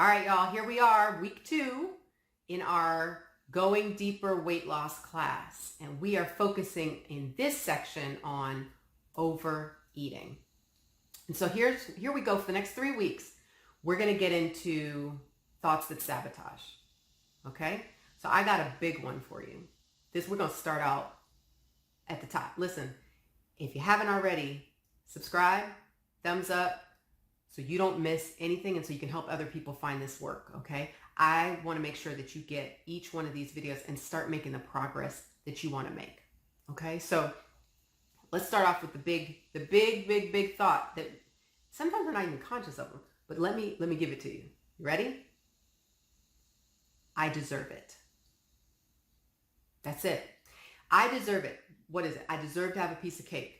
All right, y'all, here we are, week 2 in our Going Deeper weight loss class. And we are focusing in this section on overeating. And so here we go for the next 3 weeks. We're going to get into thoughts that sabotage. Okay? So I got a big one for you. We're going to start out at the top. Listen, if you haven't already, subscribe, thumbs up, so you don't miss anything and so you can help other people find this work, okay? I want to make sure that you get each one of these videos and start making the progress that you want to make, okay? So let's start off with the big thought that sometimes we're not even conscious of them, but let me give it to you. You ready? I deserve it. That's it. I deserve it. What is it? I deserve to have a piece of cake.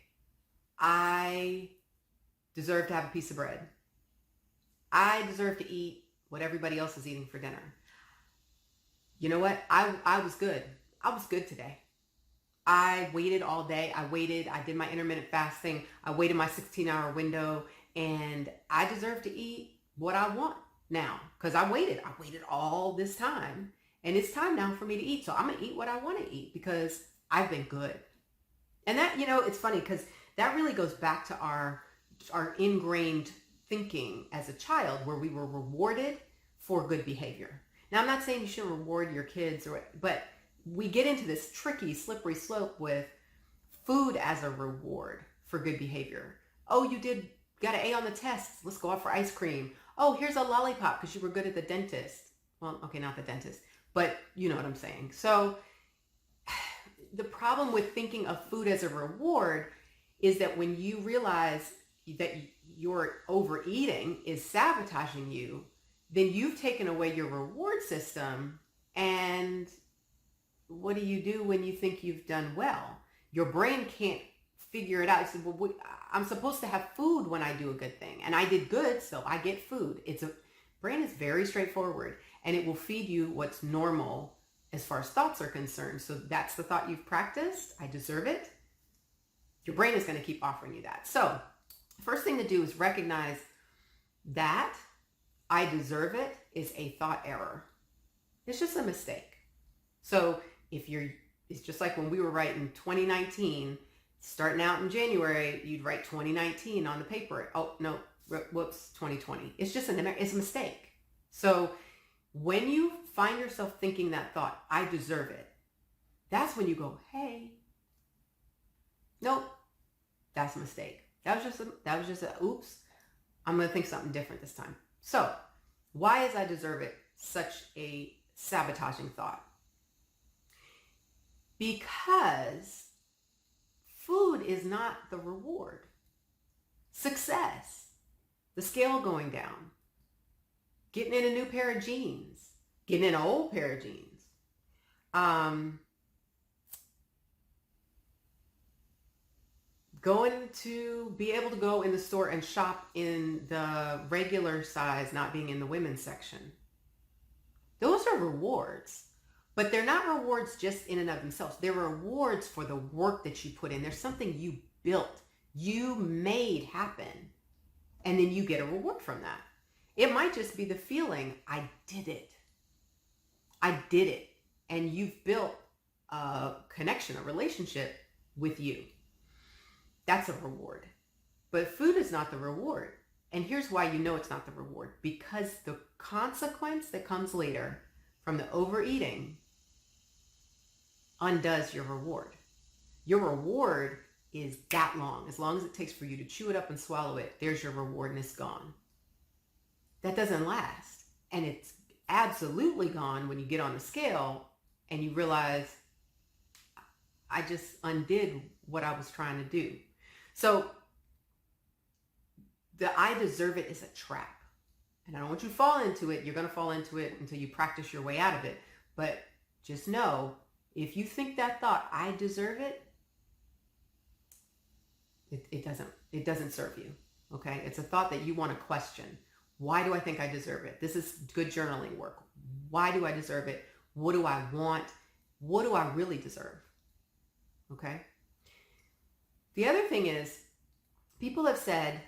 I deserve to have a piece of bread. I deserve to eat what everybody else is eating for dinner. You know what? I was good. I was good today. I waited all day. I did my intermittent fasting. I waited my 16-hour window, and I deserve to eat what I want now because I waited. I waited all this time, and it's time now for me to eat. So I'm going to eat what I want to eat because I've been good. And that, it's funny because that really goes back to our ingrained thinking as a child where we were rewarded for good behavior. Now, I'm not saying you shouldn't reward your kids, but we get into this tricky, slippery slope with food as a reward for good behavior. Oh, got an A on the test. Let's go out for ice cream. Oh, here's a lollipop because you were good at the dentist. Well, okay, not the dentist, but you know what I'm saying. So the problem with thinking of food as a reward is that when you realize that your overeating is sabotaging you, then you've taken away your reward system. And what do you do when you think you've done well? Your brain can't figure it out. You say, well, I'm supposed to have food when I do a good thing. And I did good, so I get food. Brain is very straightforward, and it will feed you what's normal as far as thoughts are concerned. So that's the thought you've practiced. I deserve it. Your brain is going to keep offering you that. So first thing to do is recognize that I deserve it is a thought error. It's just a mistake. So it's just like when we were writing 2019, starting out in January, you'd write 2019 on the paper. Oh, no, whoops, 2020. It's a mistake. So when you find yourself thinking that thought, I deserve it, that's when you go, hey, nope, that's a mistake. That was just a oops. I'm going to think something different this time. So why is I deserve it such a sabotaging thought? Because food is not the reward. Success, the scale going down, getting in a new pair of jeans, getting in an old pair of jeans, going to be able to go in the store and shop in the regular size, not being in the women's section. Those are rewards, but they're not rewards just in and of themselves. They're rewards for the work that you put in. There's something you built, you made happen, and then you get a reward from that. It might just be the feeling, I did it. I did it. And you've built a connection, a relationship with you. That's a reward. But food is not the reward. And here's why you know it's not the reward. Because the consequence that comes later from the overeating undoes your reward. Your reward is that long. As long as it takes for you to chew it up and swallow it, there's your reward and it's gone. That doesn't last. And it's absolutely gone when you get on the scale and you realize, I just undid what I was trying to do. So the I deserve it is a trap. And I don't want you to fall into it. You're going to fall into it until you practice your way out of it. But just know, if you think that thought, I deserve it, it doesn't serve you. Okay? It's a thought that you want to question. Why do I think I deserve it? This is good journaling work. Why do I deserve it? What do I want? What do I really deserve? Okay? The other thing is, people have said,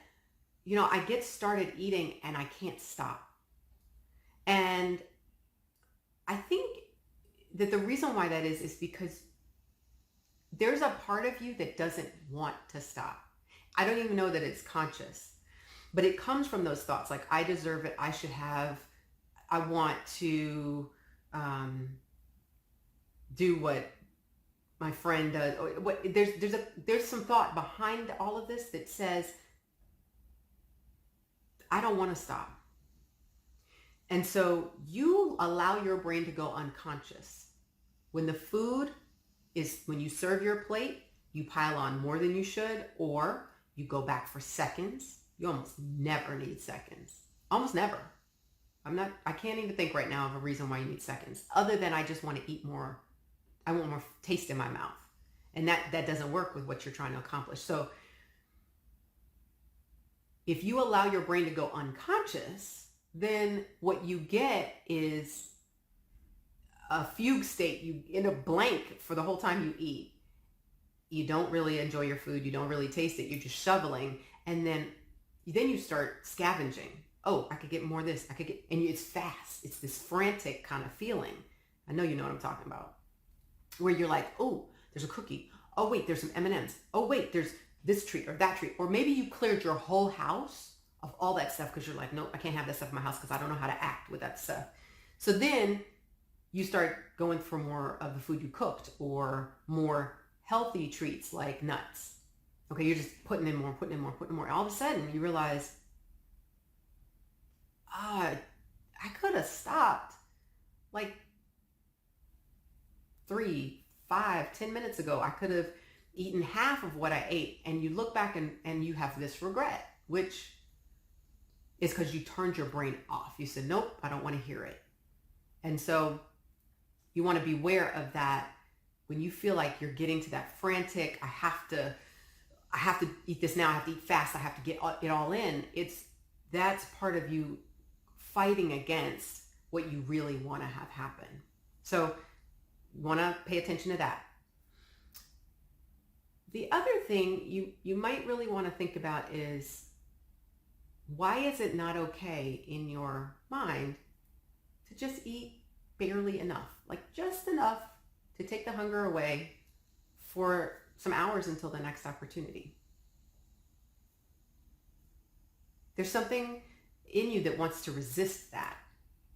I get started eating and I can't stop. And I think that the reason why that is because there's a part of you that doesn't want to stop. I don't even know that it's conscious, but it comes from those thoughts like, I deserve it, I should have, I want to do what my friend does. There's some thought behind all of this that says, I don't want to stop. And so you allow your brain to go unconscious. When you serve your plate, you pile on more than you should, or you go back for seconds. You almost never need seconds. Almost never. I can't even think right now of a reason why you need seconds, other than I just want to eat more. I want more taste in my mouth. And that doesn't work with what you're trying to accomplish. So if you allow your brain to go unconscious, then what you get is a fugue state. You in a blank for the whole time you eat. You don't really enjoy your food. You don't really taste it. You're just shoveling. And then you start scavenging. Oh, I could get more of this. And it's fast. It's this frantic kind of feeling. I know you know what I'm talking about. Where you're like, oh, there's a cookie. Oh, wait, there's some M&Ms. Oh, wait, there's this treat or that treat. Or maybe you cleared your whole house of all that stuff because you're like, nope, I can't have that stuff in my house because I don't know how to act with that stuff. So then you start going for more of the food you cooked or more healthy treats like nuts. Okay, you're just putting in more. All of a sudden you realize, I could have stopped like 3, 5, 10 minutes ago. I could have eaten half of what I ate. And you look back and you have this regret, which is because you turned your brain off. You said, nope, I don't want to hear it. And so you want to be aware of that when you feel like you're getting to that frantic, I have to eat this now, I have to eat fast, I have to get it all in. That's part of you fighting against what you really want to have happen. So you want to pay attention to that. The other thing you might really want to think about is, why is it not okay in your mind to just eat barely enough? Like just enough to take the hunger away for some hours until the next opportunity. There's something in you that wants to resist that.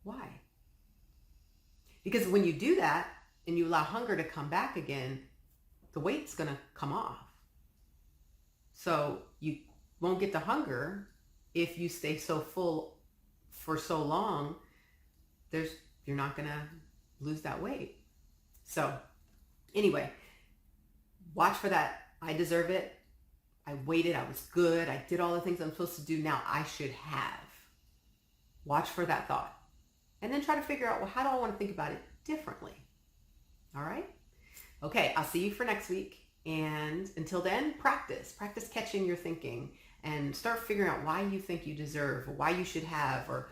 Why? Because when you do that and you allow hunger to come back again, the weight's going to come off. So you won't get the hunger if you stay so full for so long. You're not going to lose that weight. So anyway, watch for that. I deserve it. I waited. I was good. I did all the things I'm supposed to do. Now I should have. Watch for that thought. And then try to figure out, well, how do I want to think about it differently? All right? Okay, I'll see you for next week. And until then, practice catching your thinking and start figuring out why you think you deserve or why you should have, or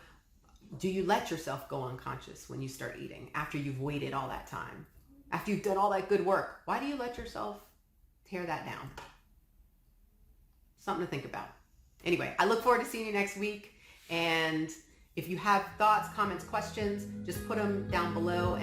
do you let yourself go unconscious when you start eating after you've waited all that time? After you've done all that good work, why do you let yourself tear that down? Something to think about. Anyway, I look forward to seeing you next week. And if you have thoughts, comments, questions, just put them down below